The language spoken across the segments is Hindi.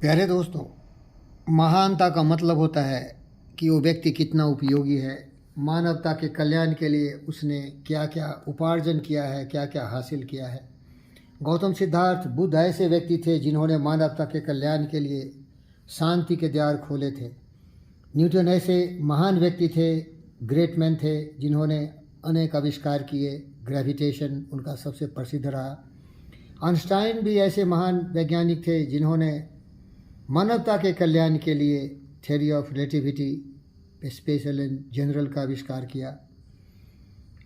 प्यारे दोस्तों, महानता का मतलब होता है कि वो व्यक्ति कितना उपयोगी है। मानवता के कल्याण के लिए उसने क्या क्या उपार्जन किया है, क्या क्या हासिल किया है। गौतम सिद्धार्थ बुद्ध ऐसे व्यक्ति थे जिन्होंने मानवता के कल्याण के लिए शांति के द्वार खोले थे। न्यूटन ऐसे महान व्यक्ति थे, ग्रेट मैन थे, जिन्होंने अनेक आविष्कार किए। ग्रेविटेशन उनका सबसे प्रसिद्ध रहा। आइंस्टाइन भी ऐसे महान वैज्ञानिक थे जिन्होंने मानवता के कल्याण के लिए theory of relativity, special and general का आविष्कार किया।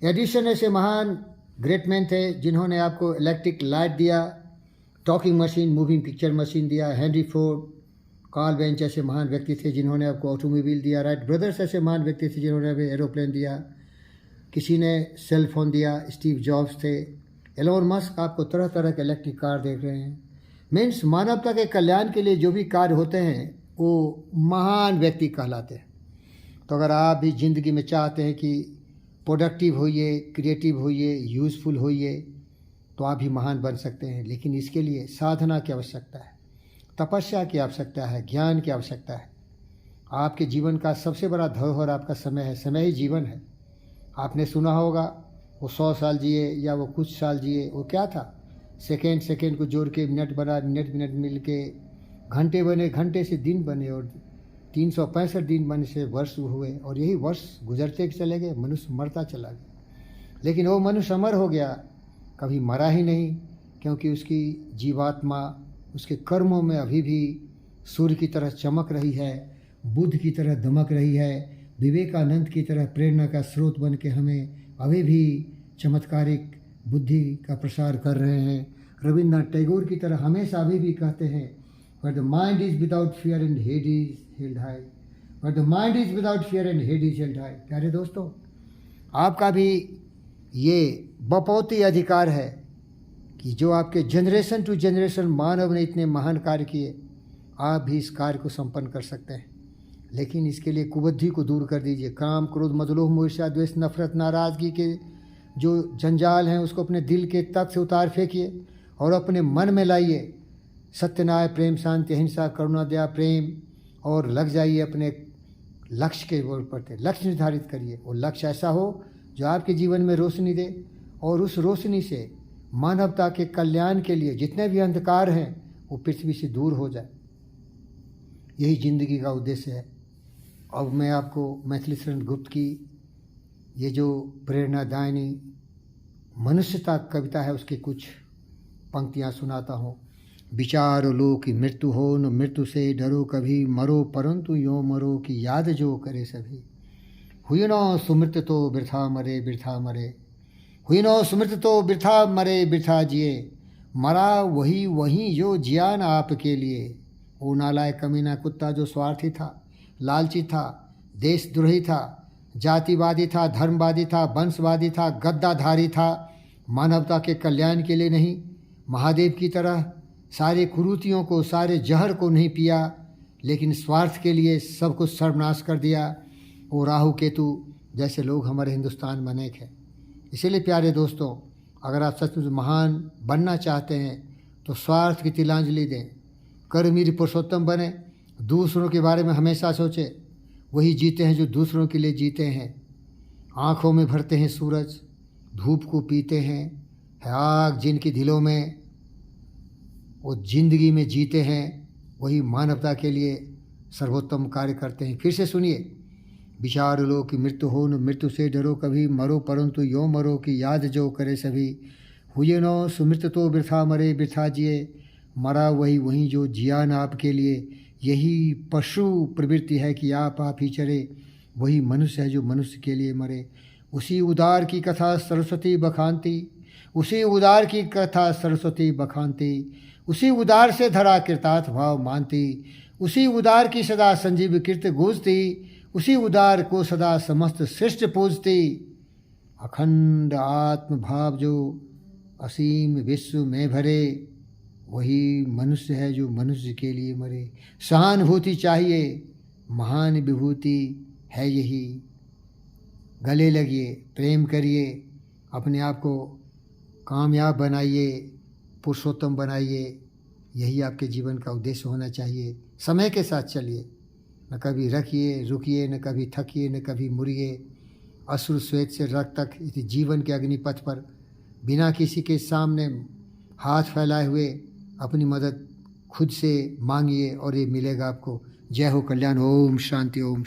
एडिशन ऐसे महान ग्रेट मैन थे जिन्होंने आपको इलेक्ट्रिक लाइट दिया, talking machine, moving picture machine दिया। हेनरी फोर्ड, कार्ल बेंच ऐसे महान व्यक्ति थे जिन्होंने आपको ऑटोमोबाइल दिया। राइट ब्रदर्स ऐसे महान व्यक्ति थे जिन्होंने हमें एरोप्लेन दिया। किसी ने सेल फोन दिया, स्टीव जॉब्स थे। एलोन मस्क आपको तरह तरह के इलेक्ट्रिक कार देख रहे हैं। मीन्स मानवता के कल्याण के लिए जो भी कार्य होते हैं वो महान व्यक्ति कहलाते हैं। तो अगर आप भी ज़िंदगी में चाहते हैं कि प्रोडक्टिव होइए, क्रिएटिव होइए, यूज़फुल होइए, तो आप भी महान बन सकते हैं। लेकिन इसके लिए साधना की आवश्यकता है, तपस्या की आवश्यकता है, ज्ञान की आवश्यकता है। आपके जीवन का सबसे बड़ा धरोहर आपका समय है। समय ही जीवन है। आपने सुना होगा वो 100 साल जिए या वो कुछ साल जिए, वो क्या था? सेकेंड सेकेंड को जोड़ के मिनट बना, मिनट मिनट मिल के घंटे बने, घंटे से दिन बने, और 365 दिन बने से वर्ष हुए, और यही वर्ष गुजरते चले गए। मनुष्य मरता चला गया। लेकिन वो मनुष्य अमर हो गया, कभी मरा ही नहीं, क्योंकि उसकी जीवात्मा उसके कर्मों में अभी भी सूर्य की तरह चमक रही है, बुद्ध की तरह दमक रही है, विवेकानंद की तरह प्रेरणा का स्रोत बन के हमें अभी भी चमत्कारिक बुद्धि का प्रसार कर रहे हैं। रविन्द्रनाथ टैगोर की तरह हमेशा अभी भी कहते हैं, Where the mind is without fear and hate is held high. Where the mind is without fear and hate is held high. प्यारे दोस्तों, आपका भी ये बपौती अधिकार है कि जो आपके जनरेशन टू जनरेशन मानव ने इतने महान कार्य किए, आप भी इस कार्य को संपन्न कर सकते हैं। लेकिन इसके लिए कुबुद्धि को दूर कर दीजिए। काम, क्रोध, मद, लोभ, मोह, ईर्ष्या, द्वेष, नफरत, नाराज़गी के जो जंजाल हैं उसको अपने दिल के तक से उतार फेंकिए और अपने मन में लाइए। सत्य, न्याय, प्रेम, शांति, अहिंसा, करुणा, दया, प्रेम, और लग जाइए अपने लक्ष्य के ओर पर। लक्ष्य निर्धारित करिए। वो लक्ष्य ऐसा हो जो आपके जीवन में रोशनी दे, और उस रोशनी से मानवता के कल्याण के लिए जितने भी अंधकार हैं वो पृथ्वी से दूर हो जाए। यही जिंदगी का उद्देश्य है। अब मैं आपको मैथिली शरण गुप्त की ये जो प्रेरणादायिनी मनुष्यता कविता है उसकी कुछ पंक्तियाँ सुनाता हूँ। विचारो लो कि मृत्यु हो, न मृत्यु से डरो कभी, मरो परंतु यो मरो कि याद जो करे सभी। हुई न सुमृत तो वृथा मरे, वृथा मरे। हुई न सुमृत तो वृथा मरे, वृथा जिए। मरा वही वही जो जिया न आपके लिए। वो नालायक कमीना कुत्ता जो स्वार्थी था, लालची था, देशद्रोही था, जातिवादी था, धर्मवादी था, वंशवादी था, गद्दाधारी था, मानवता के कल्याण के लिए नहीं, महादेव की तरह सारे कुरीतियों को, सारे जहर को नहीं पिया, लेकिन स्वार्थ के लिए सब कुछ सर्वनाश कर दिया। वो राहु केतु जैसे लोग हमारे हिंदुस्तान में अनेक हैं। इसीलिए प्यारे दोस्तों, अगर आप सचमुच महान बनना चाहते हैं तो स्वार्थ की तिलांजलि दें, कर्मवीर पुरुषोत्तम बने, दूसरों के बारे में हमेशा सोचें। वही जीते हैं जो दूसरों के लिए जीते हैं। आँखों में भरते हैं सूरज, धूप को पीते हैं, है आग जिनकी दिलों में, वो जिंदगी में जीते हैं, वही मानवता के लिए सर्वोत्तम कार्य करते हैं। फिर से सुनिए। विचार लो कि मृत्यु हो, न मृत्यु से डरो कभी, मरो परंतु यो मरो कि याद जो करे सभी। हुए न सुमृत तो वृथा मरे, वृथा जिए। मरा वही वही जो जिया न आपके लिए। यही पशु प्रवृत्ति है कि आप ही चरे, वही मनुष्य है जो मनुष्य के लिए मरे। उसी उदार की कथा सरस्वती बखानती, उसी उदार की कथा सरस्वती बखानती। उसी उदार से धरा कृतार्थ भाव मानती, उसी उदार की सदा संजीव कीर्त गूंजती। उसी उदार को सदा समस्त सृष्टि पूजती। अखंड आत्म भाव जो असीम विश्व में भरे, वही मनुष्य है जो मनुष्य के लिए मरे। सहानुभूति चाहिए, महान विभूति है यही। गले लगिए, प्रेम करिए, अपने आप को कामयाब बनाइए, पुरुषोत्तम बनाइए। यही आपके जीवन का उद्देश्य होना चाहिए। समय के साथ चलिए, न कभी रखिए रुकिए, न कभी थकिए, न कभी मुड़िए। अश्रु श्वेत से रक्त तक इस जीवन के अग्निपथ पर बिना किसी के सामने हाथ फैलाए हुए अपनी मदद खुद से मांगिए और ये मिलेगा आपको। जय हो कल्याण। ओम शांति। ओम